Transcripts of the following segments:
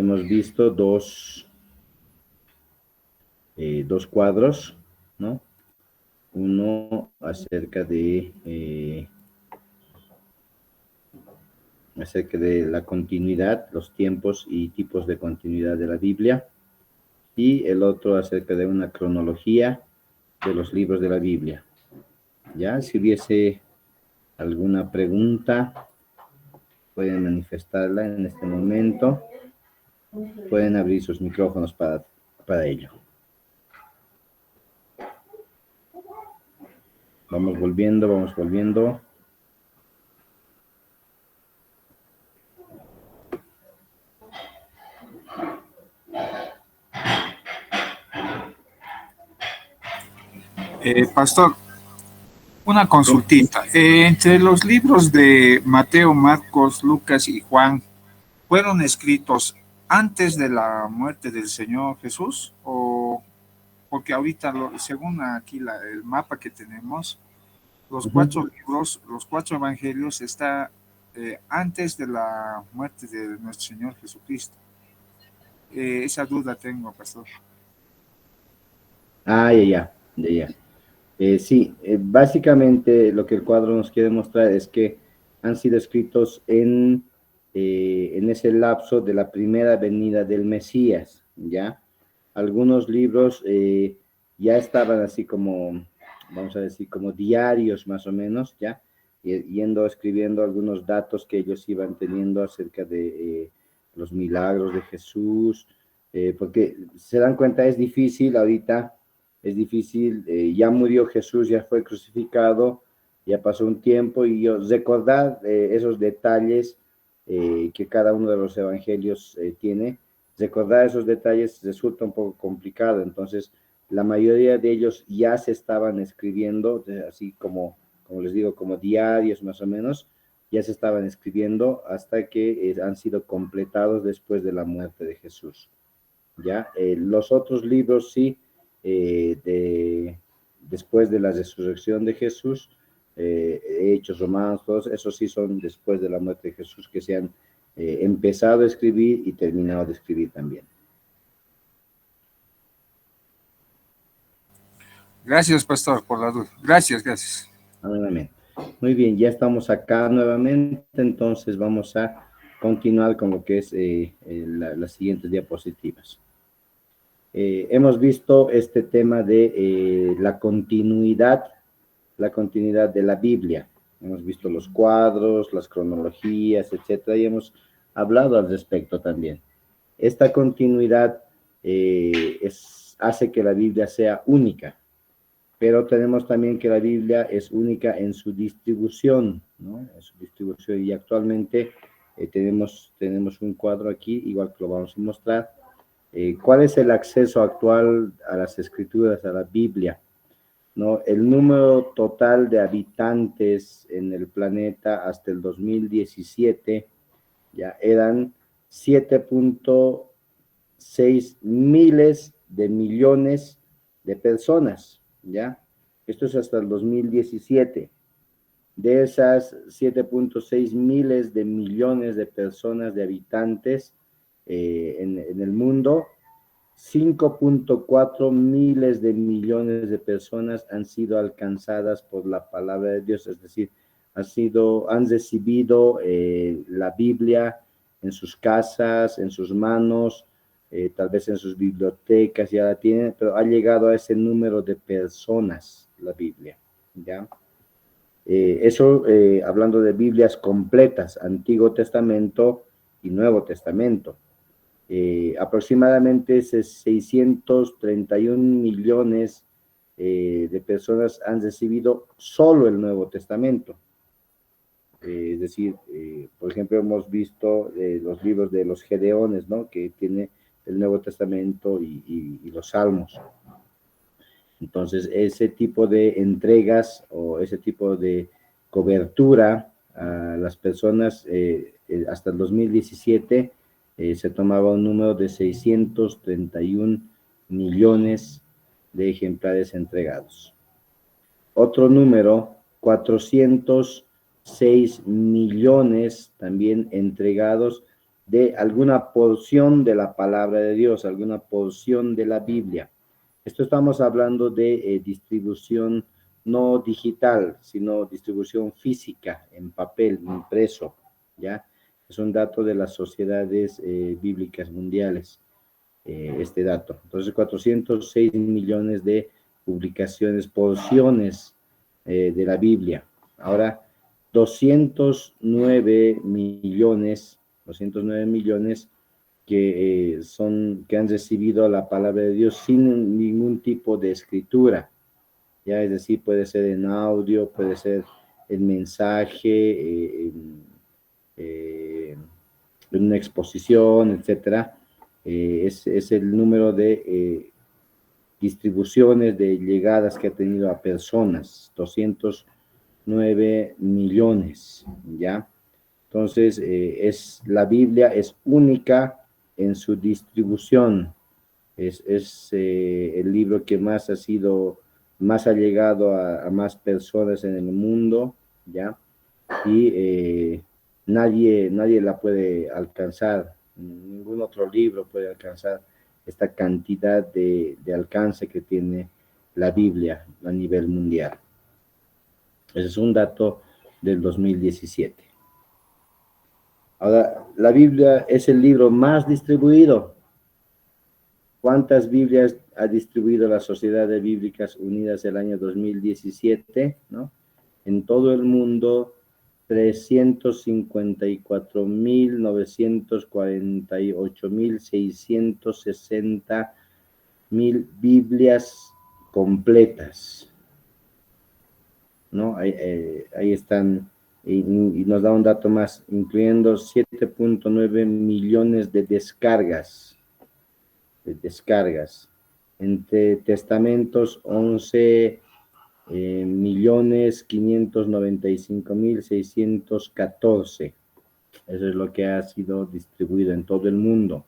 hemos visto dos cuadros, ¿no? Uno acerca de la continuidad, los tiempos y tipos de continuidad de la Biblia, y el otro acerca de una cronología de los libros de la Biblia. Ya, si hubiese alguna pregunta, pueden manifestarla en este momento. Pueden abrir sus micrófonos para ello. Vamos volviendo. Pastor, una consultita. Entre los libros de Mateo, Marcos, Lucas y Juan, ¿fueron escritos antes de la muerte del Señor Jesús? ¿O porque ahorita, según aquí el mapa que tenemos, los cuatro libros, los cuatro evangelios, está antes de la muerte de nuestro Señor Jesucristo? Esa duda tengo, pastor. Ya. Sí, básicamente lo que el cuadro nos quiere mostrar es que han sido escritos en ese lapso de la primera venida del Mesías, ¿ya? Algunos libros ya estaban así como, vamos a decir, como diarios más o menos, ¿ya? Escribiendo algunos datos que ellos iban teniendo acerca de los milagros de Jesús, porque se dan cuenta, es difícil ahorita. Es difícil, ya murió Jesús, ya fue crucificado, ya pasó un tiempo, y recordar esos detalles que cada uno de los evangelios tiene, recordar esos detalles resulta un poco complicado. Entonces, la mayoría de ellos ya se estaban escribiendo, así como les digo, como diarios más o menos, ya se estaban escribiendo hasta que han sido completados después de la muerte de Jesús. ¿Ya? Los otros libros sí, después de la resurrección de Jesús, Hechos, Romanos, todos esos sí son después de la muerte de Jesús, que se han empezado a escribir y terminado de escribir también. Gracias, pastor, por la duda. Gracias. Amén. Muy bien, ya estamos acá nuevamente, entonces vamos a continuar con lo que es las siguientes diapositivas. Hemos visto este tema de la continuidad de la Biblia. Hemos visto los cuadros, las cronologías, etcétera, y hemos hablado al respecto también. Esta continuidad hace que la Biblia sea única, pero tenemos también que la Biblia es única en su distribución, ¿no? En su distribución, y actualmente tenemos un cuadro aquí, igual que lo vamos a mostrar. ¿Cuál es el acceso actual a las escrituras, a la Biblia? ¿No? El número total de habitantes en el planeta hasta el 2017 ya eran 7.6 miles de millones de personas, ¿ya? Esto es hasta el 2017. De esas 7.6 miles de millones de personas, de habitantes en el mundo, 5.4 miles de millones de personas han sido alcanzadas por la palabra de Dios, es decir, han recibido la Biblia en sus casas, en sus manos, tal vez en sus bibliotecas, ya la tienen, pero ha llegado a ese número de personas la Biblia, ¿ya? Eso hablando de Biblias completas, Antiguo Testamento y Nuevo Testamento. Aproximadamente 631 millones de personas han recibido solo el Nuevo Testamento. Es decir, por ejemplo, hemos visto los libros de los Gedeones, ¿no? Que tiene el Nuevo Testamento y los Salmos. Entonces, ese tipo de entregas o ese tipo de cobertura a las personas hasta el 2017 se tomaba un número de 631 millones de ejemplares entregados. Otro número, 406 millones también entregados de alguna porción de la palabra de Dios, alguna porción de la Biblia. Esto estamos hablando de distribución no digital, sino distribución física, en papel, impreso, ¿ya? Es un dato de las sociedades bíblicas mundiales, este dato. Entonces, 406 millones de publicaciones, porciones de la Biblia. Ahora, 209 millones que han recibido la palabra de Dios sin ningún tipo de escritura. Ya, es decir, puede ser en audio, puede ser en mensaje, en una exposición, etcétera. Es el número de distribuciones, de llegadas que ha tenido a personas, 209 millones, ¿ya? Entonces, la Biblia es única en su distribución. Es el libro que más ha llegado a más personas en el mundo, ¿ya? Y nadie la puede alcanzar, ningún otro libro puede alcanzar esta cantidad de alcance que tiene la Biblia a nivel mundial. Ese es un dato del 2017. Ahora, la Biblia es el libro más distribuido. ¿Cuántas Biblias ha distribuido la Sociedad de Bíblicas Unidas el año 2017? ¿No? En todo el mundo, 354.948.660 Biblias completas, ¿no? Ahí están, y nos da un dato más, incluyendo 7.9 millones de descargas. Entre testamentos, 11 millones 595.614. Eso es lo que ha sido distribuido en todo el mundo.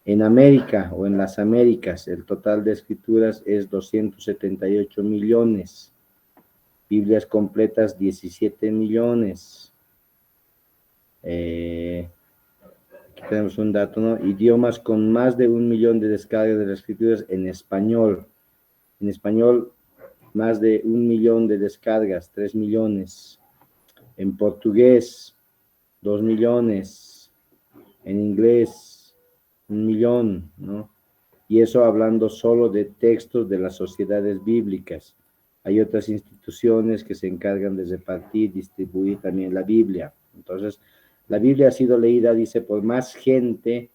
En América o en las Américas, el total de escrituras es 278 millones. Biblias completas, 17 millones. Aquí tenemos un dato, ¿no? Idiomas con más de 1 millón de descargas de las escrituras en español. En español, más de 1 millón de descargas, 3 millones. En portugués, 2 millones. En inglés, 1 millón, ¿no? Y eso hablando solo de textos de las sociedades bíblicas. Hay otras instituciones que se encargan de repartir, distribuir también la Biblia. Entonces, la Biblia ha sido leída, dice, por más gente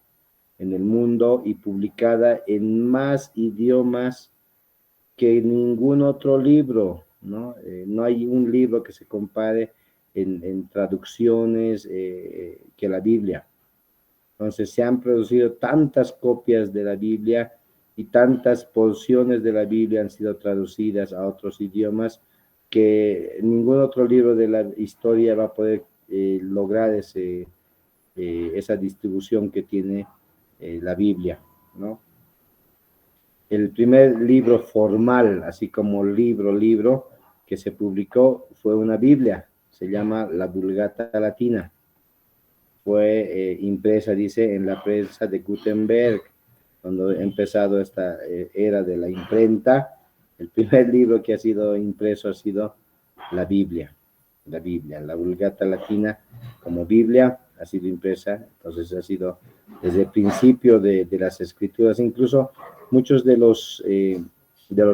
en el mundo y publicada en más idiomas que ningún otro libro, ¿no? No hay un libro que se compare en traducciones que la Biblia. Entonces, se han producido tantas copias de la Biblia y tantas porciones de la Biblia han sido traducidas a otros idiomas que ningún otro libro de la historia va a poder lograr esa distribución que tiene la Biblia, ¿no? El primer libro formal, así como libro, que se publicó fue una Biblia, se llama la Vulgata Latina. Fue impresa, dice, en la prensa de Gutenberg, cuando ha empezado esta era de la imprenta. El primer libro que ha sido impreso ha sido la Biblia, la Vulgata Latina como Biblia ha sido impresa, entonces ha sido desde el principio de las escrituras, incluso muchos de los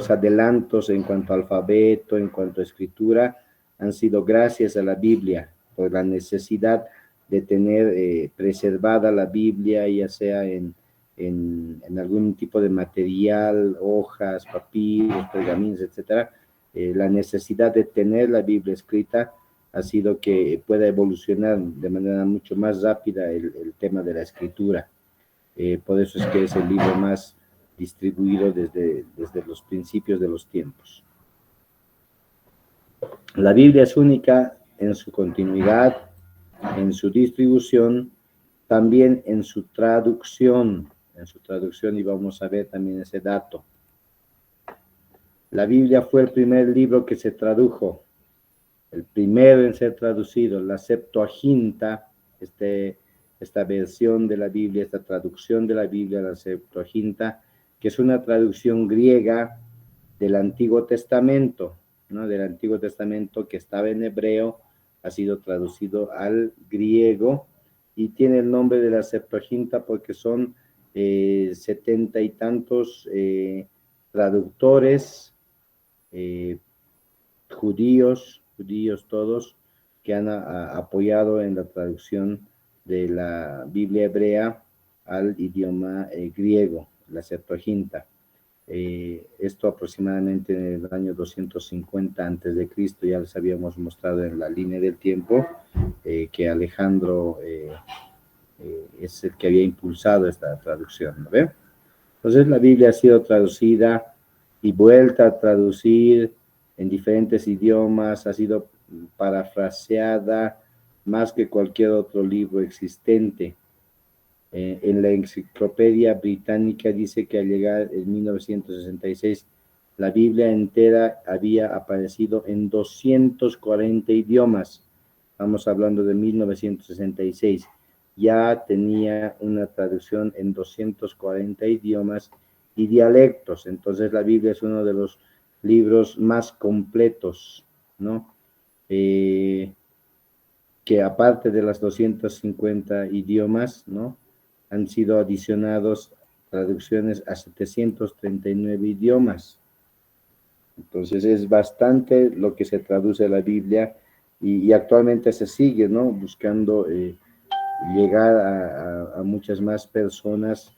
adelantos en cuanto a alfabeto, en cuanto a escritura, han sido gracias a la Biblia, por la necesidad de tener preservada la Biblia, ya sea en algún tipo de material, hojas, papiros, pergaminos, etcétera. La necesidad de tener la Biblia escrita ha sido que pueda evolucionar de manera mucho más rápida el tema de la escritura. Por eso es que es el libro más distribuido desde los principios de los tiempos. La Biblia es única en su continuidad, en su distribución, también en su traducción, y vamos a ver también ese dato. La Biblia fue el primer libro que se tradujo, el primero en ser traducido, la Septuaginta, esta versión de la Biblia, esta traducción de la Biblia, la Septuaginta, que es una traducción griega del Antiguo Testamento, ¿no? Del Antiguo Testamento que estaba en hebreo, ha sido traducido al griego y tiene el nombre de la Septuaginta porque son 70 y tantos traductores judíos todos, que han apoyado en la traducción de la Biblia hebrea al idioma griego, la Septuaginta. Esto aproximadamente en el año 250 antes de Cristo, ya les habíamos mostrado en la línea del tiempo que Alejandro es el que había impulsado esta traducción, ¿no ve? Entonces la Biblia ha sido traducida y vuelta a traducir en diferentes idiomas, ha sido parafraseada más que cualquier otro libro existente. En la Enciclopedia Británica dice que al llegar en 1966, la Biblia entera había aparecido en 240 idiomas. Estamos hablando de 1966. Ya tenía una traducción en 240 idiomas y dialectos. Entonces la Biblia es uno de los libros más completos, ¿no? Que aparte de las 250 idiomas, ¿no? Han sido adicionados traducciones a 739 idiomas. Entonces es bastante lo que se traduce a la Biblia y actualmente se sigue, ¿no? Buscando llegar a muchas más personas,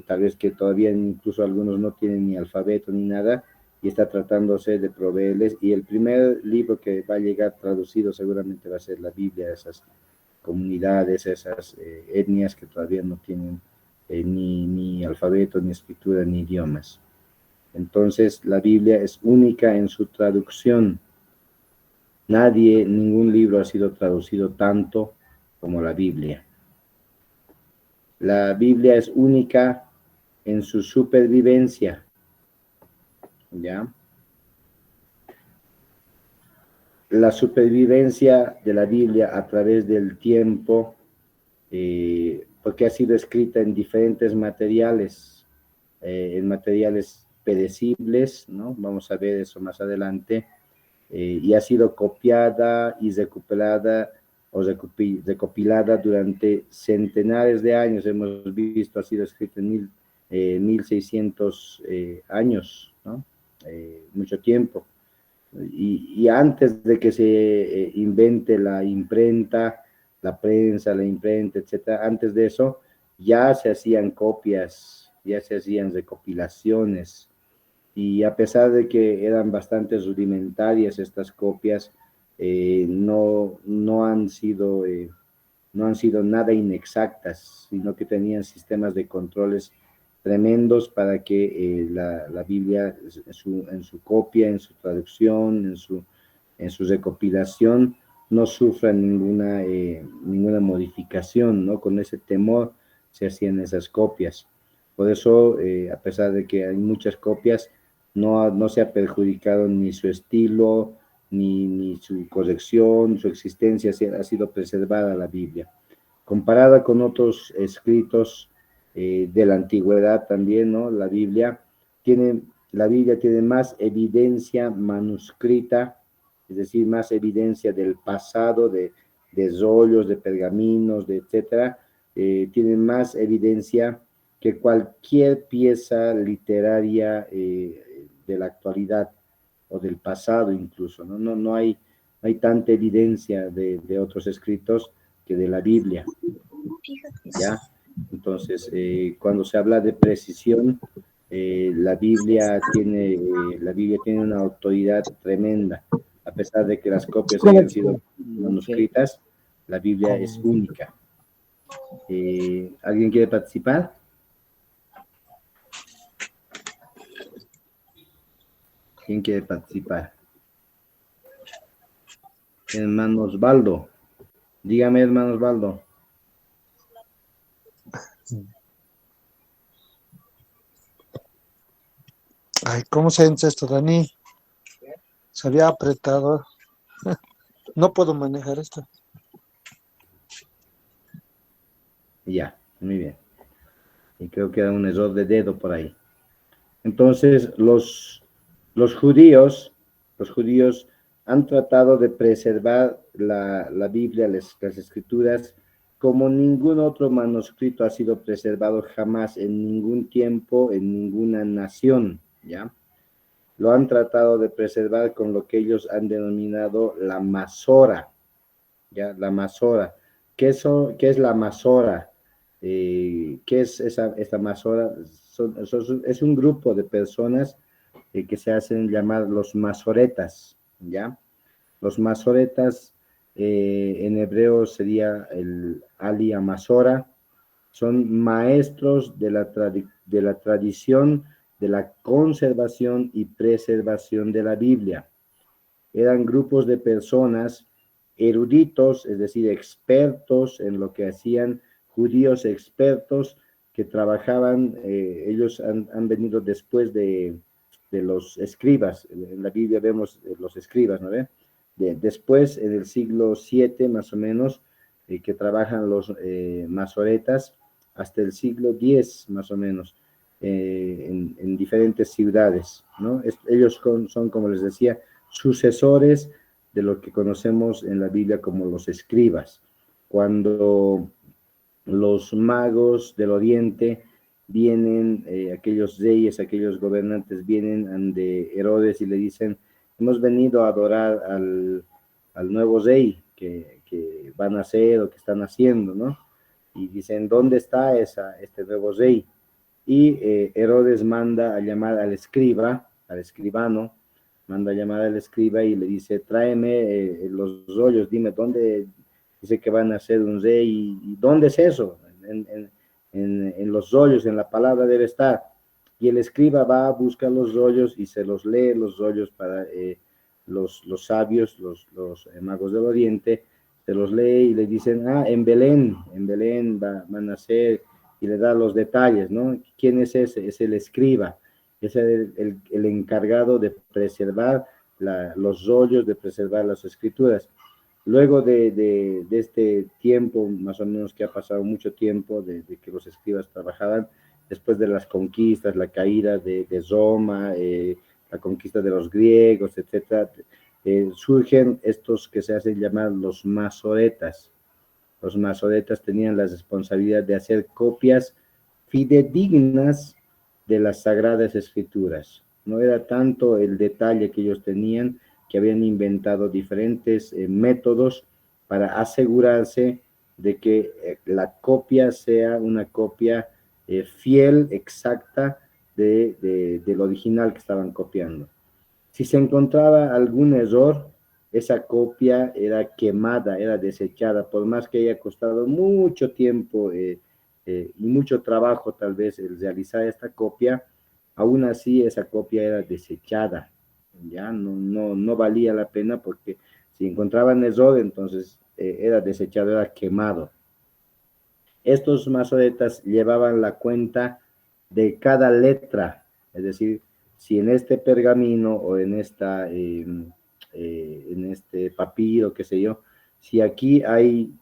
tal vez que todavía incluso algunos no tienen ni alfabeto ni nada, y está tratándose de proveerles. Y el primer libro que va a llegar traducido seguramente va a ser la Biblia, esas comunidades, esas etnias que todavía no tienen ni alfabeto, ni escritura, ni idiomas. Entonces, la Biblia es única en su traducción. Ningún libro ha sido traducido tanto como la Biblia. La Biblia es única en su supervivencia, ¿ya? La supervivencia de la Biblia a través del tiempo, porque ha sido escrita en diferentes materiales, en materiales predecibles, ¿no? Vamos a ver eso más adelante, y ha sido copiada y recopilada recopilada durante centenares de años. Hemos visto, ha sido escrito en 1600 años, ¿no? Mucho tiempo. Y antes de que se invente la imprenta, la prensa, la imprenta, etcétera, antes de eso ya se hacían copias, ya se hacían recopilaciones, y a pesar de que eran bastante rudimentarias estas copias, no han sido nada inexactas, sino que tenían sistemas de controles tremendos para que la Biblia en su copia, en su traducción, en su recopilación, no sufra ninguna modificación, ¿no? Con ese temor se hacían esas copias. Por eso, a pesar de que hay muchas copias, no se ha perjudicado ni su estilo, ni su corrección, su existencia ha sido preservada la Biblia. Comparada con otros escritos de la antigüedad también, ¿no? La Biblia tiene más evidencia manuscrita, es decir, más evidencia del pasado, de rollos, de pergaminos, de etcétera, tiene más evidencia que cualquier pieza literaria de la actualidad o del pasado incluso, ¿no? No hay tanta evidencia de otros escritos que de la Biblia, ¿ya? Entonces, cuando se habla de precisión, la Biblia tiene una autoridad tremenda, a pesar de que las copias hayan sido manuscritas, la Biblia es única. ¿Alguien quiere participar? ¿Quién quiere participar? Hermano Osvaldo. Dígame, hermano Osvaldo. Ay, ¿cómo se hace esto, Dani? Se había apretado. No puedo manejar esto. Ya, muy bien. Y creo que era un error de dedo por ahí. Entonces, los judíos han tratado de preservar la Biblia, las escrituras, como ningún otro manuscrito ha sido preservado jamás en ningún tiempo, en ninguna nación, ¿ya? Lo han tratado de preservar con lo que ellos han denominado la Masora, ¿ya? La Masora. ¿Qué es la Masora? ¿Qué es esta Masora? Es un grupo de personas que se hacen llamar los masoretas, ¿ya? Los masoretas en hebreo sería el Ali Amasora, son maestros de la tradición, de la conservación y preservación de la Biblia. Eran grupos de personas eruditos, es decir, expertos en lo que hacían, judíos expertos que trabajaban, ellos han venido después de los escribas. En la Biblia vemos los escribas, ¿no ve? Después, en el siglo 7 más o menos, que trabajan los masoretas, hasta el siglo 10 más o menos, en diferentes ciudades, ¿no? Ellos son, como les decía, sucesores de lo que conocemos en la Biblia como los escribas. Cuando los magos del oriente vienen, aquellos reyes, aquellos gobernantes vienen de Herodes y le dicen, hemos venido a adorar al nuevo rey que van a hacer o que están haciendo, ¿no? Y dicen, ¿dónde está este nuevo rey? Y Herodes manda a llamar al escriba, al escribano, manda a llamar al escriba y le dice, tráeme los rollos, dime dónde dice que van a ser un rey y dónde es eso. En los rollos, en la palabra debe estar. Y el escriba va a buscar los rollos y se los lee los rollos para los sabios, los magos del oriente, se los lee y le dicen, en Belén van a ser, y le da los detalles, ¿no? ¿Quién es ese? Es el escriba, es el encargado de preservar los rollos, de preservar las escrituras. Luego de este tiempo, más o menos que ha pasado mucho tiempo de que los escribas trabajaban, después de las conquistas, la caída de Roma, la conquista de los griegos, etcétera, surgen estos que se hacen llamar los masoretas. Los masoretas tenían la responsabilidad de hacer copias fidedignas de las sagradas escrituras. No era tanto el detalle que ellos tenían, que habían inventado diferentes métodos para asegurarse de que la copia sea una copia fiel, exacta del original que estaban copiando. Si se encontraba algún error, esa copia era quemada, era desechada, por más que haya costado mucho tiempo y mucho trabajo tal vez el realizar esta copia, aún así esa copia era desechada, ya no valía la pena porque si encontraban error, entonces era desechado, era quemado. Estos masoretas llevaban la cuenta de cada letra, es decir, si en este pergamino o en este papiro, qué sé yo, si aquí hay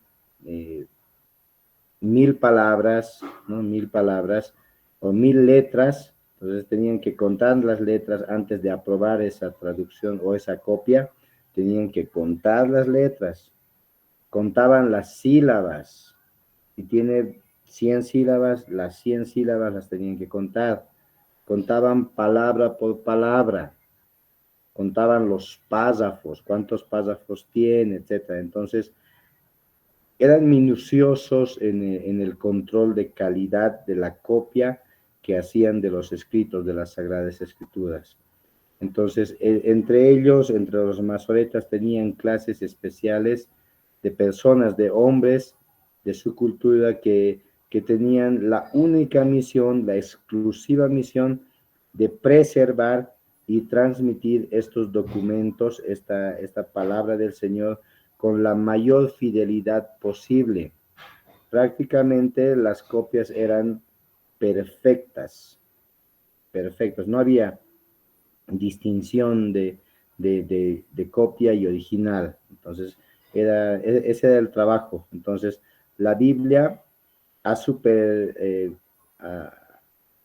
1000 palabras, ¿no? 1000 palabras o 1000 letras, entonces tenían que contar las letras antes de aprobar esa traducción o esa copia, tenían que contar las letras, contaban las sílabas, si tiene 100 sílabas, las 100 sílabas las tenían que contar, contaban palabra por palabra, contaban los párrafos, cuántos párrafos tiene, etcétera. Entonces, eran minuciosos en el control de calidad de la copia que hacían de los escritos de las Sagradas Escrituras. Entonces, entre ellos, entre los masoretas, tenían clases especiales de personas, de hombres de su cultura que tenían la única misión, la exclusiva misión de preservar y transmitir estos documentos, esta palabra del Señor, con la mayor fidelidad posible. Prácticamente las copias eran perfectas, perfectas. No había distinción de copia y original. Entonces, ese era el trabajo. Entonces, la Biblia ha, super, ha,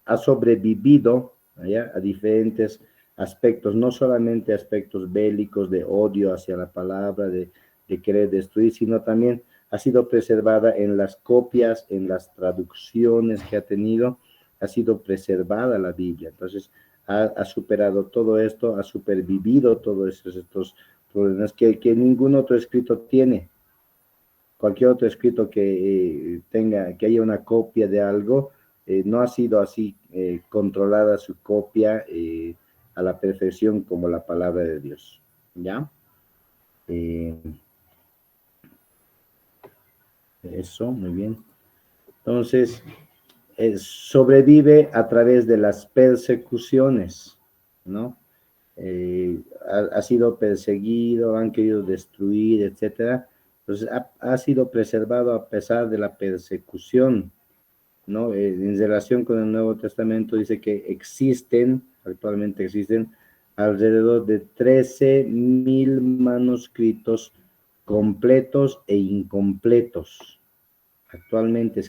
ha sobrevivido, ¿ya?, a diferentes aspectos, no solamente aspectos bélicos de odio hacia la palabra, de querer destruir, sino también ha sido preservada en las copias, en las traducciones que ha tenido, ha sido preservada la Biblia. Entonces, ha superado todo esto, ha supervivido todos estos problemas que ningún otro escrito tiene. Cualquier otro escrito que tenga, que haya una copia de algo, no ha sido así controlada su copia a la perfección como la palabra de Dios. ¿Ya? Eso, muy bien. Entonces, sobrevive a través de las persecuciones, ¿no? Ha sido perseguido, han querido destruir, etcétera. Entonces, ha sido preservado a pesar de la persecución, ¿no? En relación con el Nuevo Testamento dice que actualmente existen alrededor de 13.000 manuscritos completos e incompletos. Actualmente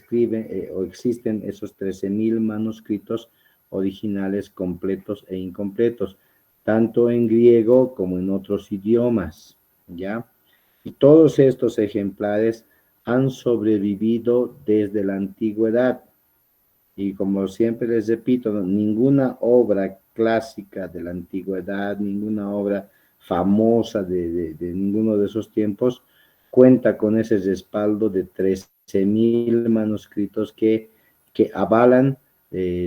o existen esos 13.000 manuscritos originales completos e incompletos, tanto en griego como en otros idiomas, ¿ya? Y todos estos ejemplares han sobrevivido desde la antigüedad. Y como siempre les repito, ninguna obra clásica de la antigüedad, ninguna obra famosa de ninguno de esos tiempos cuenta con ese respaldo de 13.000 manuscritos que avalan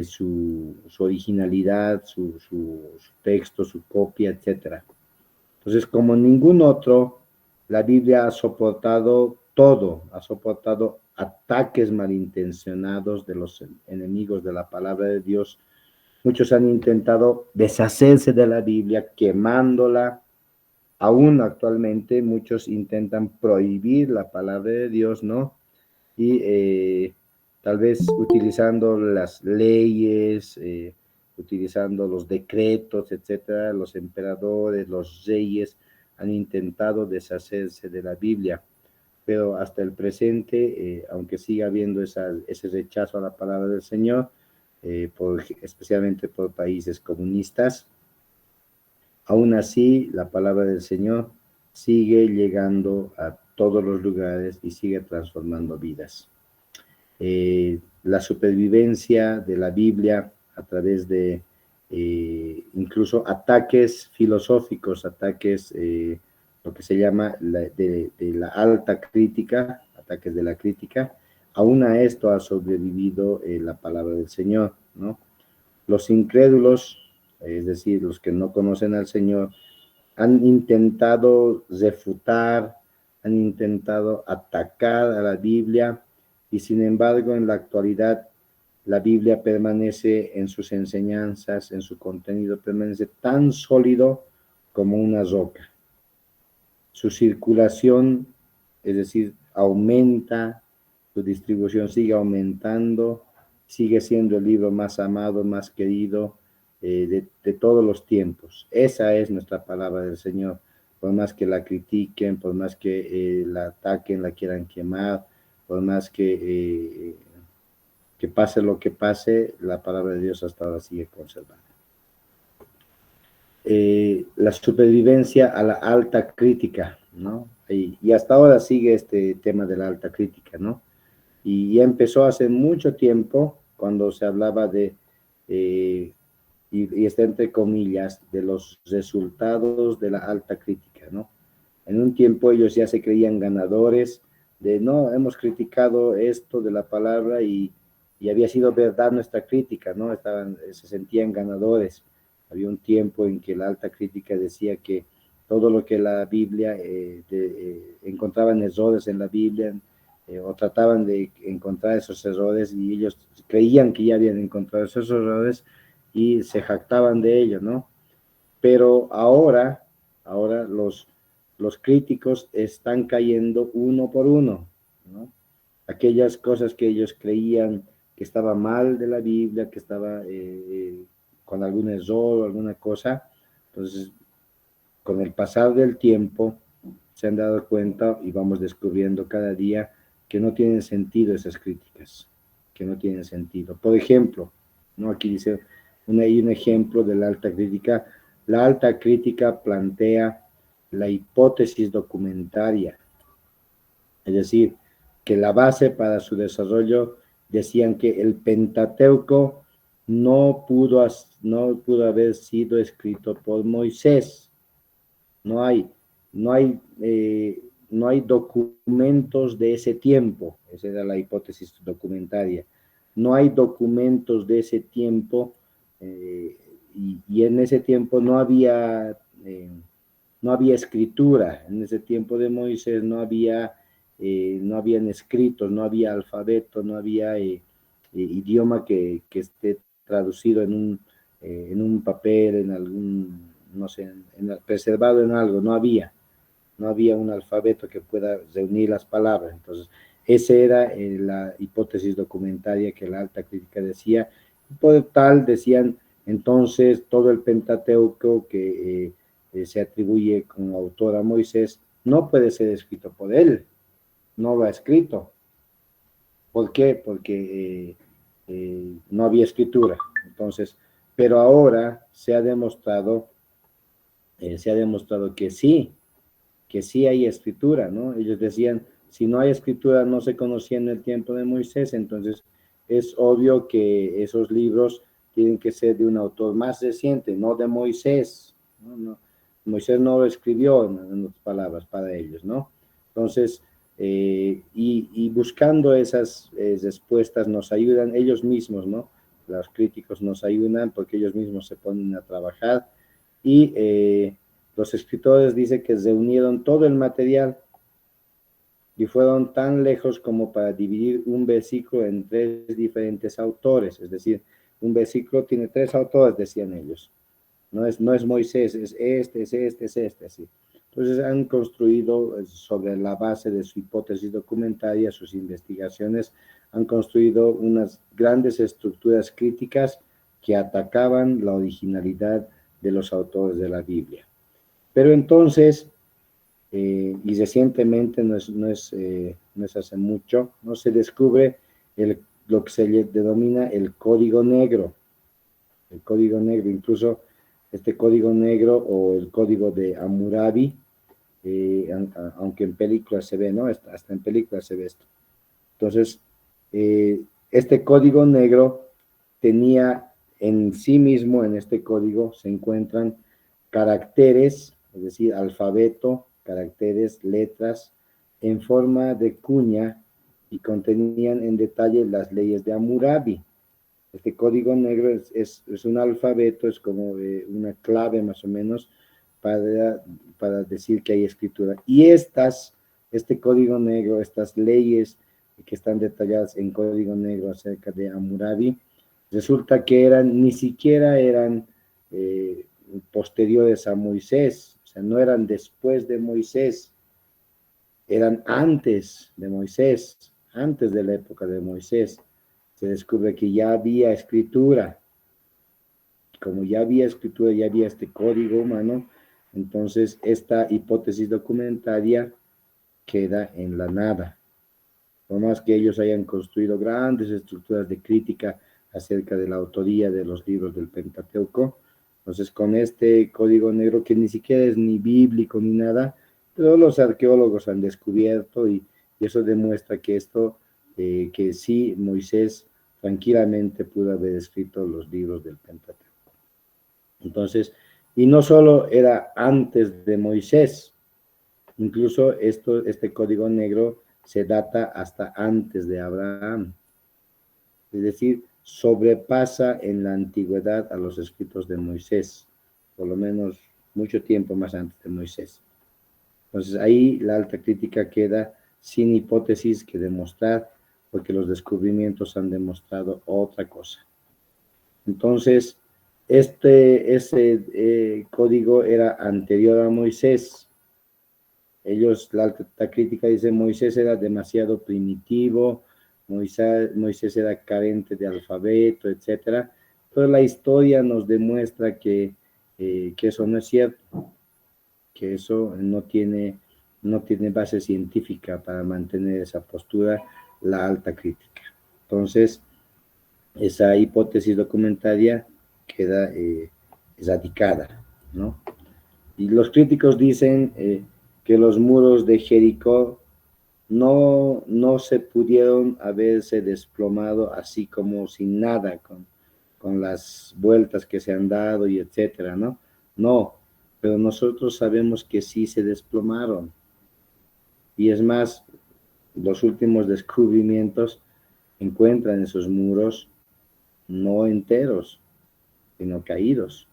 su originalidad, su texto, su copia, etc. Entonces, como ningún otro, la Biblia ha soportado todo, ha soportado ataques malintencionados de los enemigos de la palabra de Dios. Muchos han intentado deshacerse de la Biblia, quemándola. Aún actualmente muchos intentan prohibir la palabra de Dios, ¿no? Y tal vez utilizando las leyes, utilizando los decretos, etcétera, los emperadores, los reyes han intentado deshacerse de la Biblia, pero hasta el presente, aunque siga habiendo ese rechazo a la palabra del Señor, especialmente por países comunistas, aún así la palabra del Señor sigue llegando a todos los lugares y sigue transformando vidas. La supervivencia de la Biblia a través de incluso ataques filosóficos, ataques, lo que se llama de la alta crítica, ataques de la crítica, aún a esto ha sobrevivido la palabra del Señor, ¿no? Los incrédulos, es decir, los que no conocen al Señor, han intentado refutar, han intentado atacar a la Biblia, y sin embargo en la actualidad la Biblia permanece en sus enseñanzas, en su contenido, permanece tan sólido como una roca. Su circulación, es decir, aumenta, su distribución sigue aumentando, sigue siendo el libro más amado, más querido de todos los tiempos. Esa es nuestra palabra del Señor. Por más que la critiquen, por más que la ataquen, la quieran quemar, por más que pase lo que pase, la palabra de Dios hasta ahora sigue conservada. La supervivencia a la alta crítica, ¿no? Y hasta ahora sigue este tema de la alta crítica, ¿no? Y ya empezó hace mucho tiempo, cuando se hablaba de, y está entre comillas, de los resultados de la alta crítica, ¿no? En un tiempo ellos ya se creían ganadores, de no, hemos criticado esto de la palabra y había sido verdad nuestra crítica, ¿no? Se sentían ganadores. Había un tiempo en que la alta crítica decía que todo lo que la Biblia, encontraban errores en la Biblia, o trataban de encontrar esos errores, y ellos creían que ya habían encontrado esos errores y se jactaban de ello, ¿no? Pero ahora los críticos están cayendo uno por uno, ¿no? Aquellas cosas que ellos creían que estaba mal de la Biblia, que estaba con algún error o alguna cosa, entonces con el pasar del tiempo se han dado cuenta y vamos descubriendo cada día que no tienen sentido esas críticas, que no tienen sentido. Por ejemplo, ¿no? Aquí dice, hay un ejemplo de la alta crítica. La alta crítica plantea la hipótesis documentaria, es decir, que la base para su desarrollo decían que el Pentateuco no pudo haber sido escrito por Moisés. No hay, no hay, no hay documentos de ese tiempo. Esa era la hipótesis documentaria. No hay documentos de ese tiempo y en ese tiempo no había escritura. En ese tiempo de Moisés no habían escritos, no había alfabeto, no había idioma que esté traducido en un papel, en algún, no sé, preservado en algo, no había un alfabeto que pueda reunir las palabras. Entonces, esa era la hipótesis documentaria que la alta crítica decía. Por tal, decían, entonces, todo el Pentateuco que se atribuye como autor a Moisés no puede ser escrito por él, no lo ha escrito. ¿Por qué? Porque no había escritura. Entonces, pero ahora se ha demostrado que sí hay escritura, ¿no? Ellos decían, si no hay escritura, no se conocía en el tiempo de Moisés, entonces es obvio que esos libros tienen que ser de un autor más reciente, no de Moisés, ¿no? Moisés no lo escribió, en otras palabras, para ellos, ¿no? Entonces, y buscando esas respuestas nos ayudan ellos mismos, ¿no? Los críticos nos ayudan porque ellos mismos se ponen a trabajar y los escritores dicen que reunieron todo el material y fueron tan lejos como para dividir un versículo en 3 diferentes autores, es decir, un versículo tiene 3 autores, decían ellos. No es Moisés, es este, así. Entonces han construido sobre la base de su hipótesis documentaria, sus investigaciones, han construido unas grandes estructuras críticas que atacaban la originalidad de los autores de la Biblia. Pero entonces, y recientemente, no es hace mucho, no se descubre lo que se denomina el código negro. El código negro, incluso este código negro o el código de Hammurabi, aunque en películas se ve, ¿no? Hasta en películas se ve esto. Entonces, este código negro tenía en sí mismo, en este código, se encuentran caracteres, es decir, alfabeto, caracteres, letras, en forma de cuña y contenían en detalle las leyes de Hammurabi. Este código negro es un alfabeto, es como una clave más o menos para decir que hay escritura. Y este código negro, estas leyes que están detalladas en código negro acerca de Hammurabi, resulta que ni siquiera eran posteriores a Moisés, o sea, no eran después de Moisés, eran antes de Moisés, antes de la época de Moisés. Se descubre que ya había escritura. Como ya había escritura, ya había este código humano, entonces esta hipótesis documentaria queda en la nada. Por más que ellos hayan construido grandes estructuras de crítica acerca de la autoría de los libros del Pentateuco, entonces con este código negro que ni siquiera es ni bíblico ni nada, pero los arqueólogos han descubierto y eso demuestra que que sí, Moisés tranquilamente pudo haber escrito los libros del Pentateuco. Entonces, y no solo era antes de Moisés, incluso este código negro se data hasta antes de Abraham. Es decir, sobrepasa en la antigüedad a los escritos de Moisés, por lo menos mucho tiempo más antes de Moisés. Entonces ahí la alta crítica queda sin hipótesis que demostrar, porque los descubrimientos han demostrado otra cosa. Entonces, ese código era anterior a Moisés. La alta crítica dice Moisés era demasiado primitivo, Moisés era carente de alfabeto, etc. Pero la historia nos demuestra que eso no es cierto, que eso no tiene base científica para mantener esa postura, la alta crítica. Entonces, esa hipótesis documentaria queda erradicada, ¿no? Y los críticos dicen que los muros de Jericó no se pudieron haberse desplomado así como sin nada, con las vueltas que se han dado y etcétera, ¿no? No, pero nosotros sabemos que sí se desplomaron. Y es más, los últimos descubrimientos encuentran esos muros no enteros, sino caídos,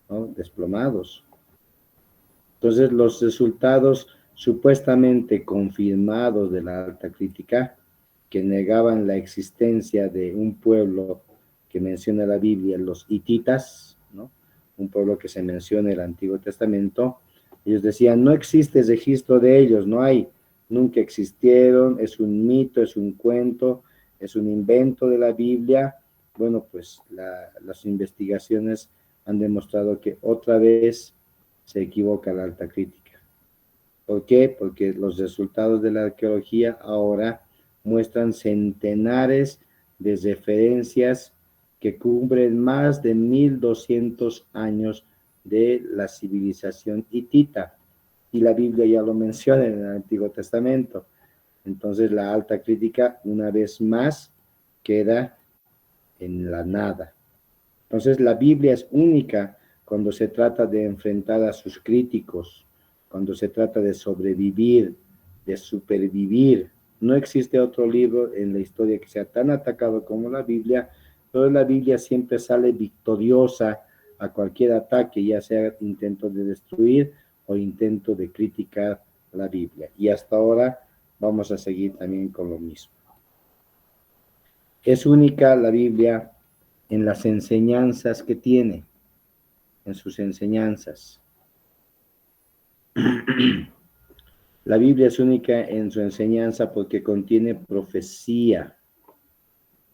¿no? Desplomados. Entonces, los resultados supuestamente confirmados de la alta crítica, que negaban la existencia de un pueblo que menciona la Biblia, los hititas, ¿no? Un pueblo que se menciona en el Antiguo Testamento, ellos decían, no existe registro de ellos, no hay, nunca existieron, es un mito, es un cuento, es un invento de la Biblia. Bueno, pues las investigaciones han demostrado que otra vez se equivoca la alta crítica. ¿Por qué? Porque los resultados de la arqueología ahora muestran centenares de referencias que cubren más de 1200 años de la civilización hitita. Y la Biblia ya lo menciona en el Antiguo Testamento. Entonces la alta crítica, una vez más, queda en la nada. Entonces la Biblia es única cuando se trata de enfrentar a sus críticos, cuando se trata de sobrevivir, de supervivir. No existe otro libro en la historia que sea tan atacado como la Biblia, pero la Biblia siempre sale victoriosa a cualquier ataque, ya sea intento de destruir o intento de criticar la Biblia. Y hasta ahora vamos a seguir también con lo mismo. Es única la Biblia en las enseñanzas que tiene, en sus enseñanzas. La Biblia es única en su enseñanza porque contiene profecía.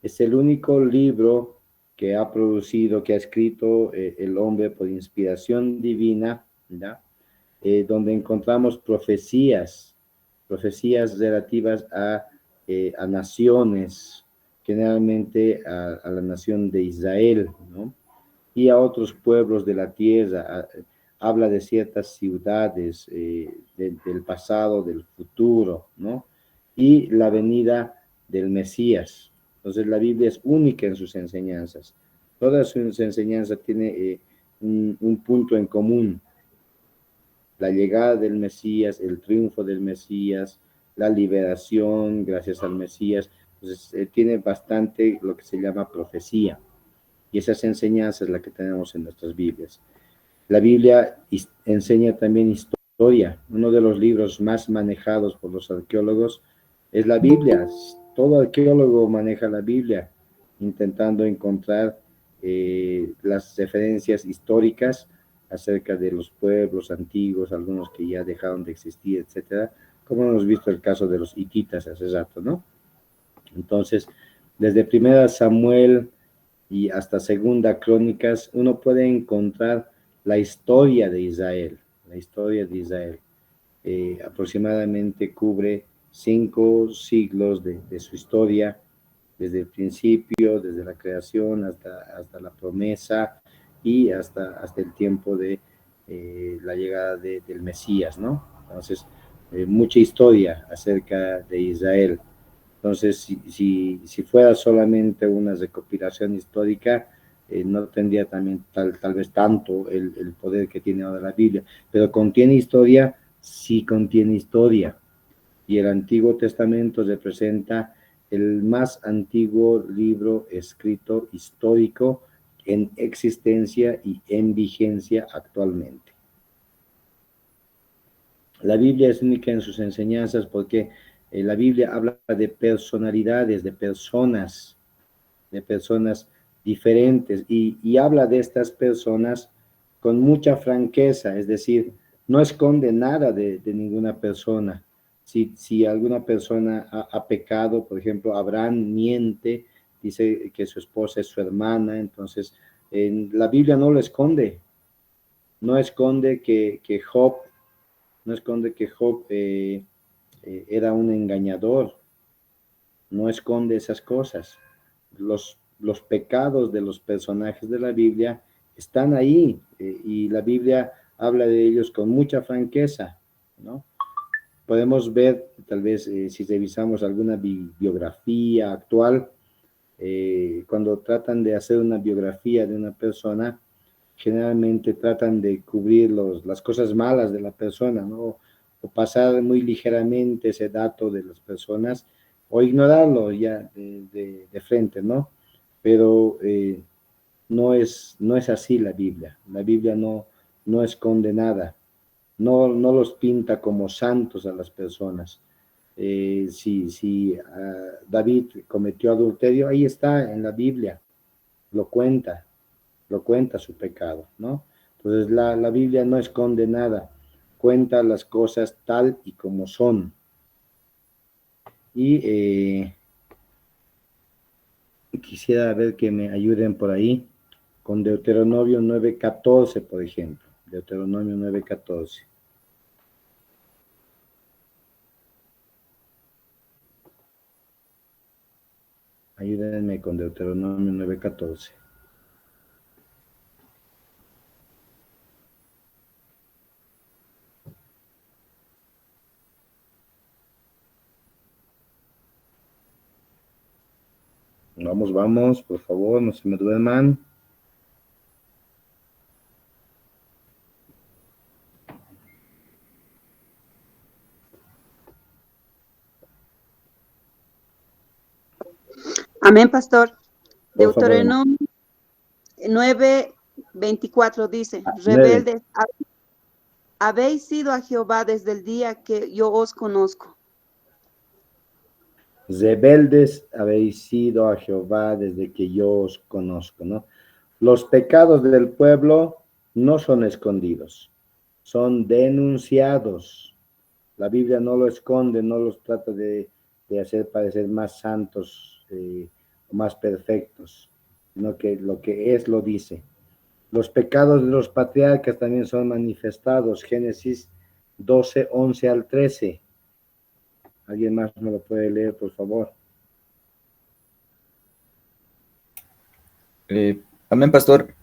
Es el único libro que ha producido, que ha escrito el hombre por inspiración divina, ¿ya? Donde encontramos profecías relativas a naciones, generalmente a la nación de Israel, ¿no? Y a otros pueblos de la tierra. Habla de ciertas ciudades del pasado, del futuro, ¿no? Y la venida del Mesías. Entonces la Biblia es única en sus enseñanzas. Todas sus enseñanzas tienen un punto en común: la llegada del Mesías, el triunfo del Mesías, la liberación gracias al Mesías. Entonces tiene bastante lo que se llama profecía. Y esas enseñanzas es la que tenemos en nuestras Biblias. La Biblia enseña también historia. Uno de los libros más manejados por los arqueólogos es la Biblia. Todo arqueólogo maneja la Biblia, intentando encontrar las referencias históricas acerca de los pueblos antiguos, algunos que ya dejaron de existir, etcétera, como hemos visto el caso de los hititas hace rato, ¿no? Entonces, desde Primera Samuel y hasta Segunda Crónicas, uno puede encontrar la historia de Israel. La historia de Israel aproximadamente cubre 5 siglos de su historia, desde el principio, desde la creación hasta la promesa y hasta el tiempo de la llegada del Mesías, ¿no? Entonces, mucha historia acerca de Israel. Entonces, si fuera solamente una recopilación histórica, no tendría también tal vez tanto el poder que tiene ahora la Biblia, pero contiene historia, sí contiene historia. Y el Antiguo Testamento representa el más antiguo libro escrito histórico en existencia y en vigencia actualmente. La Biblia es única en sus enseñanzas porque la Biblia habla de personalidades, de personas diferentes y habla de estas personas con mucha franqueza, es decir, no esconde nada de ninguna persona. Si alguna persona ha pecado, por ejemplo, Abraham miente, dice que su esposa es su hermana, entonces la Biblia no lo esconde, no esconde que Job era un engañador, no esconde esas cosas. Los los pecados de los personajes de la Biblia están ahí, y la Biblia habla de ellos con mucha franqueza, ¿no? Podemos ver, tal vez, si revisamos alguna biografía actual, cuando tratan de hacer una biografía de una persona, generalmente tratan de cubrir las cosas malas de la persona, ¿no? O pasar muy ligeramente ese dato de las personas, o ignorarlo ya de frente, ¿no? Pero no es así la Biblia. La Biblia no esconde nada, no los pinta como santos a las personas. Si David cometió adulterio, ahí está en la Biblia, lo cuenta su pecado, ¿no? Entonces la Biblia no esconde nada, cuenta las cosas tal y como son. Y quisiera ver que me ayuden por ahí con Deuteronomio 9:14, por ejemplo. Deuteronomio 9:14. Ayúdenme con Deuteronomio 9:14. Vamos, por favor, no se me duerman. Amén, pastor. Por favor, Deuteronomio 9:24 dice, 9. rebeldes, habéis sido a Jehová desde el día que yo os conozco. Rebeldes habéis sido a Jehová desde que yo os conozco, ¿no? Los pecados del pueblo no son escondidos, son denunciados. La Biblia no lo esconde, no los trata de hacer parecer más santos, o más perfectos, sino que lo que es lo dice. Los pecados de los patriarcas también son manifestados. Génesis 12:11-13. ¿Alguien más me lo puede leer, por favor? Amén, pastor.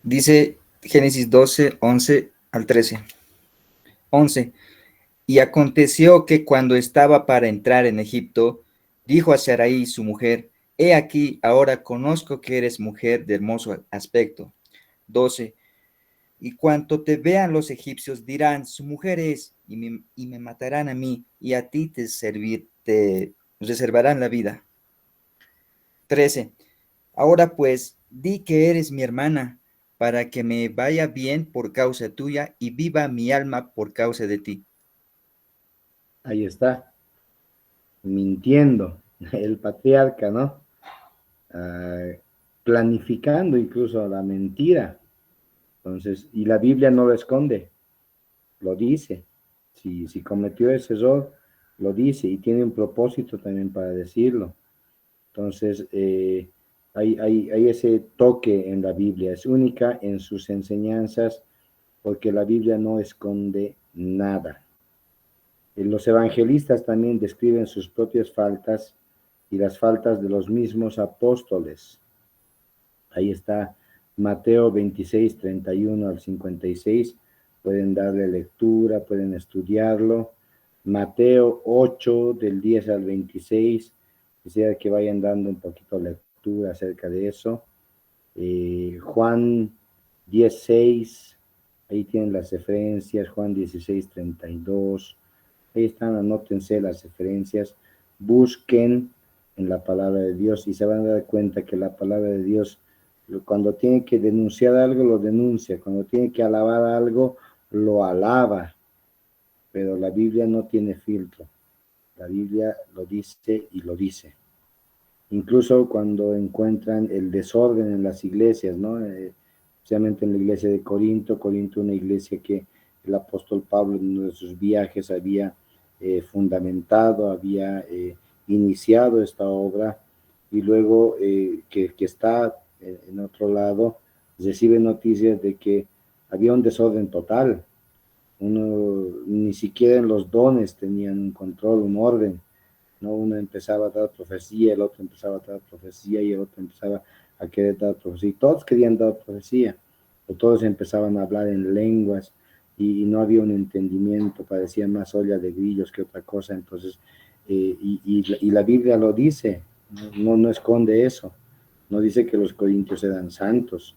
Dice Génesis 12:11-13. 11. Y aconteció que cuando estaba para entrar en Egipto, dijo a Sarai su mujer, he aquí, ahora conozco que eres mujer de hermoso aspecto. 12. Y cuanto te vean los egipcios, dirán, su mujer es, y me matarán a mí, y a ti te reservarán la vida. 13. Ahora pues, di que eres mi hermana, para que me vaya bien por causa tuya, y viva mi alma por causa de ti. Ahí está, mintiendo, el patriarca, ¿no? Planificando incluso la mentira. Entonces, y la Biblia no lo esconde, lo dice. Si cometió ese error, lo dice y tiene un propósito también para decirlo. Entonces, hay ese toque en la Biblia, es única en sus enseñanzas porque la Biblia no esconde nada. Los evangelistas también describen sus propias faltas y las faltas de los mismos apóstoles. Ahí está Mateo 26:31-56. Pueden darle lectura, pueden estudiarlo. Mateo 8, del 10 al 26. Quisiera que vayan dando un poquito de lectura acerca de eso. Juan 16, ahí tienen las referencias. Juan 16:32. Ahí están, anótense las referencias. Busquen en la palabra de Dios y se van a dar cuenta que la palabra de Dios, cuando tiene que denunciar algo, lo denuncia. Cuando tiene que alabar algo, lo alaba. Pero la Biblia no tiene filtro. La Biblia lo dice y lo dice. Incluso cuando encuentran el desorden en las iglesias, ¿no? Especialmente en la iglesia de Corinto, una iglesia que el apóstol Pablo en uno de sus viajes había fundamentado, había iniciado esta obra, y luego que está en otro lado, recibe noticias de que había un desorden total. Ni siquiera en los dones tenían un control, un orden. ¿no? Uno empezaba a dar profecía, el otro empezaba a dar profecía y el otro empezaba a querer dar profecía. Y todos querían dar profecía, o todos empezaban a hablar en lenguas y no había un entendimiento, parecía más olla de grillos que otra cosa. Entonces, y la Biblia lo dice, no esconde eso, no dice que los corintios eran santos,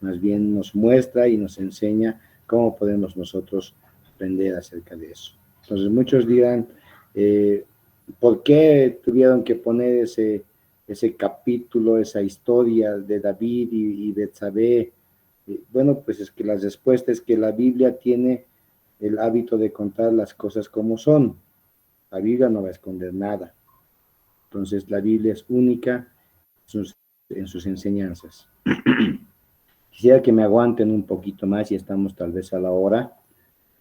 más bien nos muestra y nos enseña cómo podemos nosotros aprender acerca de eso. Entonces muchos dirán, ¿por qué tuvieron que poner ese capítulo, esa historia de David y Betsabé? Bueno, pues es que la respuesta es que la Biblia tiene el hábito de contar las cosas como son. La Biblia no va a esconder nada. Entonces la Biblia es única en sus enseñanzas. Quisiera que me aguanten un poquito más y estamos tal vez a la hora,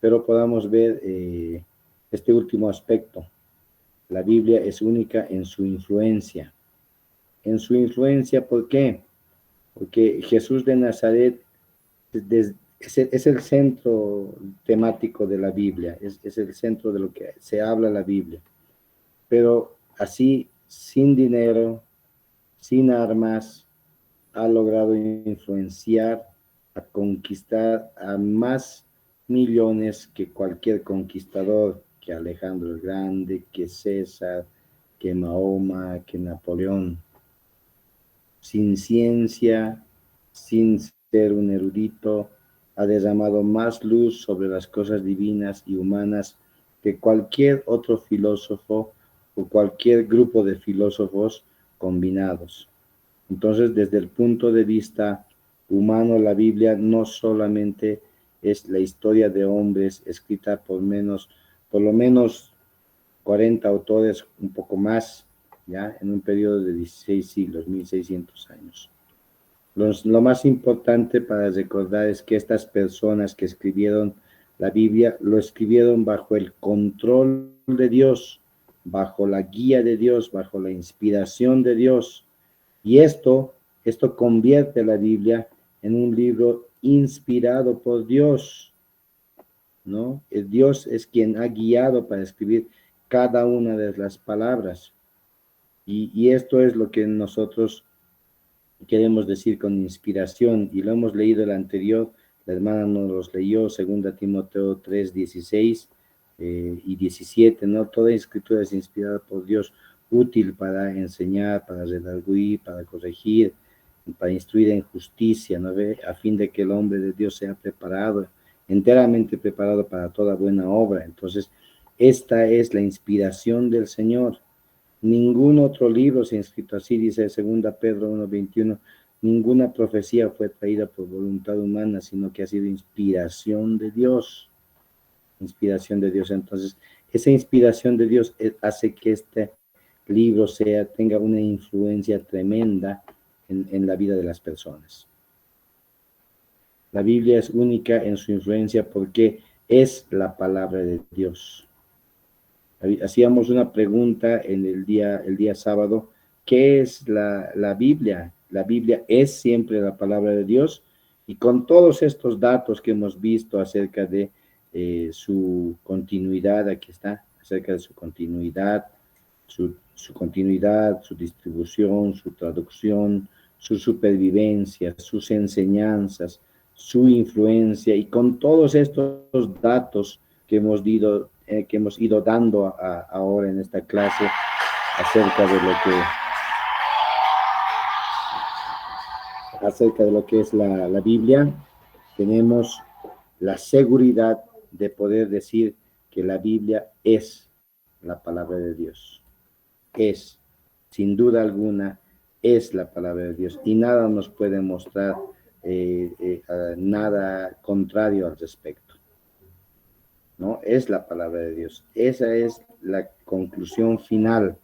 pero podamos ver este último aspecto. La Biblia es única en su influencia. En su influencia, ¿por qué? Porque Jesús de Nazaret es el centro temático de la Biblia, es el centro de lo que se habla la Biblia. Pero así, sin dinero, sin armas, ha logrado influenciar, a conquistar a más millones que cualquier conquistador, que Alejandro el Grande, que César, que Mahoma, que Napoleón. Sin ciencia, sin ser un erudito, ha derramado más luz sobre las cosas divinas y humanas que cualquier otro filósofo o cualquier grupo de filósofos combinados. Entonces, desde el punto de vista humano, la Biblia no solamente es la historia de hombres escrita por lo menos 40 autores, un poco más, ya en un periodo de 16 siglos, 1600 años. Lo más importante para recordar es que estas personas que escribieron la Biblia lo escribieron bajo el control de Dios, bajo la guía de Dios, bajo la inspiración de Dios. Y esto convierte la Biblia en un libro inspirado por Dios, ¿no? Dios es quien ha guiado para escribir cada una de las palabras. Y esto es lo que nosotros queremos decir con inspiración, y lo hemos leído el anterior, la hermana nos los leyó, 2 Timoteo 3, 16 y 17, ¿no? Toda escritura es inspirada por Dios, útil para enseñar, para redarguir, para corregir, para instruir en justicia, ¿no ve? A fin de que el hombre de Dios sea preparado, enteramente preparado para toda buena obra. Entonces, esta es la inspiración del Señor. Ningún otro libro se ha escrito así, dice 2 Pedro 1:21. Ninguna profecía fue traída por voluntad humana, sino que ha sido inspiración de Dios. Inspiración de Dios. Entonces, esa inspiración de Dios hace que este libro tenga una influencia tremenda en la vida de las personas. La Biblia es única en su influencia porque es la palabra de Dios. Hacíamos una pregunta en el día sábado, ¿qué es la Biblia? La Biblia es siempre la palabra de Dios, y con todos estos datos que hemos visto acerca de su continuidad, aquí está, acerca de su continuidad, su distribución, su traducción, su supervivencia, sus enseñanzas, su influencia, y con todos estos datos que hemos ido dando ahora en esta clase acerca de lo que es la Biblia, tenemos la seguridad de poder decir que la Biblia es la palabra de Dios. Es, sin duda alguna, es la palabra de Dios, y nada nos puede mostrar nada contrario al respecto, ¿no? Es la palabra de Dios. Esa es la conclusión final.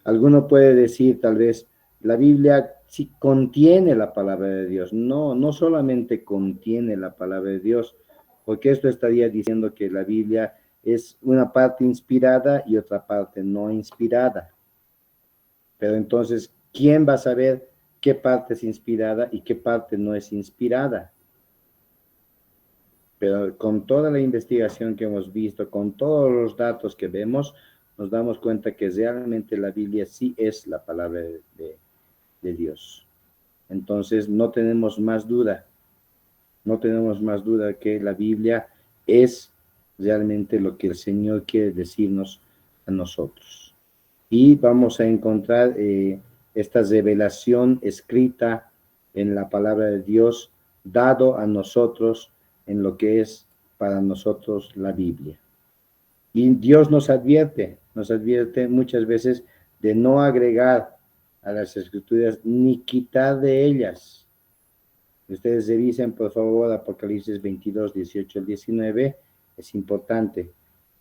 Alguno puede decir tal vez, la Biblia sí contiene la palabra de Dios. No, no solamente contiene la palabra de Dios, porque esto estaría diciendo que la Biblia es una parte inspirada y otra parte no inspirada. Pero entonces, ¿quién va a saber qué parte es inspirada y qué parte no es inspirada? Pero con toda la investigación que hemos visto, con todos los datos que vemos, nos damos cuenta que realmente la Biblia sí es la palabra de Dios. Entonces, no tenemos más duda que la Biblia es realmente lo que el Señor quiere decirnos a nosotros. Y vamos a encontrar esta revelación escrita en la palabra de Dios, dado a nosotros en lo que es para nosotros la Biblia. Y Dios nos advierte muchas veces de no agregar a las Escrituras ni quitar de ellas. Ustedes revisen, por favor, Apocalipsis 22, 18 al 19. Es importante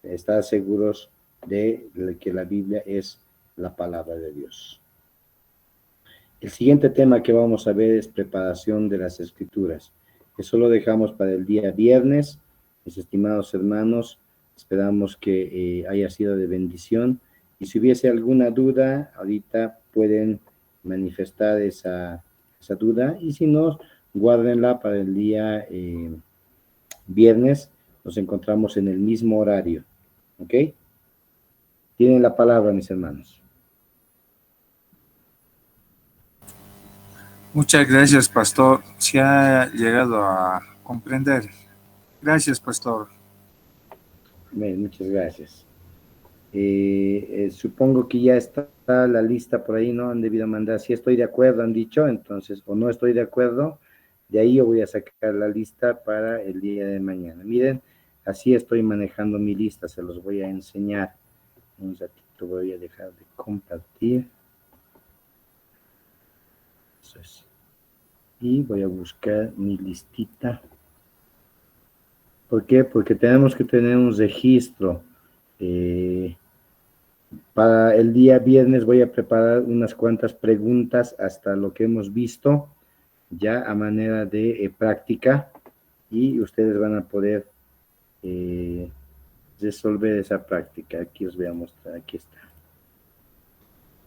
estar seguros de que la Biblia es la palabra de Dios. El siguiente tema que vamos a ver es preparación de las Escrituras. Eso lo dejamos para el día viernes. Mis estimados hermanos, esperamos que haya sido de bendición. Y si hubiese alguna duda, ahorita pueden manifestar esa duda. Y si no, guárdenla para el día viernes. Nos encontramos en el mismo horario. ¿Ok? Tienen la palabra, mis hermanos. Muchas gracias, pastor. Se ha llegado a comprender. Gracias, pastor. Bien, muchas gracias. Supongo que ya está la lista por ahí, ¿no? Han debido mandar, si estoy de acuerdo, han dicho, entonces, o no estoy de acuerdo, de ahí yo voy a sacar la lista para el día de mañana. Miren, así estoy manejando mi lista, se los voy a enseñar. Un ratito voy a dejar de compartir. Eso es. Y voy a buscar mi listita. ¿Por qué? Porque tenemos que tener un registro. Para el día viernes voy a preparar unas cuantas preguntas hasta lo que hemos visto, ya a manera de práctica, y ustedes van a poder resolver esa práctica. Aquí os voy a mostrar, aquí está.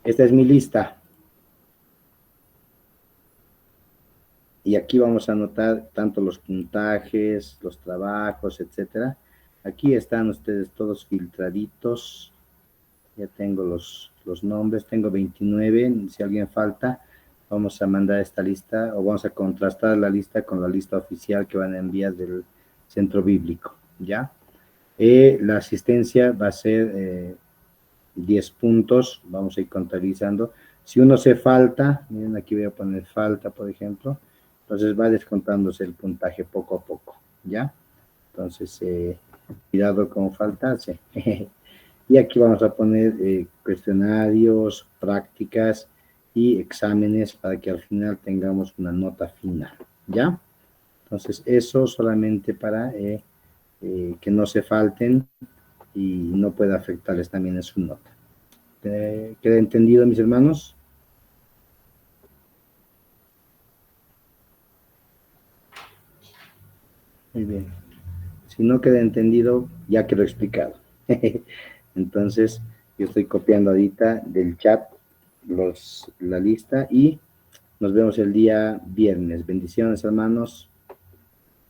Esta es mi lista. Y aquí vamos a anotar tanto los puntajes, los trabajos, etcétera. Aquí están ustedes todos filtraditos. Ya tengo los nombres, tengo 29. Si alguien falta, vamos a mandar esta lista o vamos a contrastar la lista con la lista oficial que van a enviar del Centro Bíblico, ¿ya? La asistencia va a ser 10 puntos, vamos a ir contabilizando. Si uno se falta, miren, aquí voy a poner falta, por ejemplo, entonces va descontándose el puntaje poco a poco, ¿ya? Entonces, cuidado con faltarse. Y aquí vamos a poner cuestionarios, prácticas y exámenes para que al final tengamos una nota final, ¿ya? Entonces, eso solamente para que no se falten y no pueda afectarles también en su nota. ¿Queda entendido, mis hermanos? Muy bien. Si no queda entendido, ya quedó explicado. Entonces, yo estoy copiando ahorita del chat la lista y nos vemos el día viernes. Bendiciones, hermanos.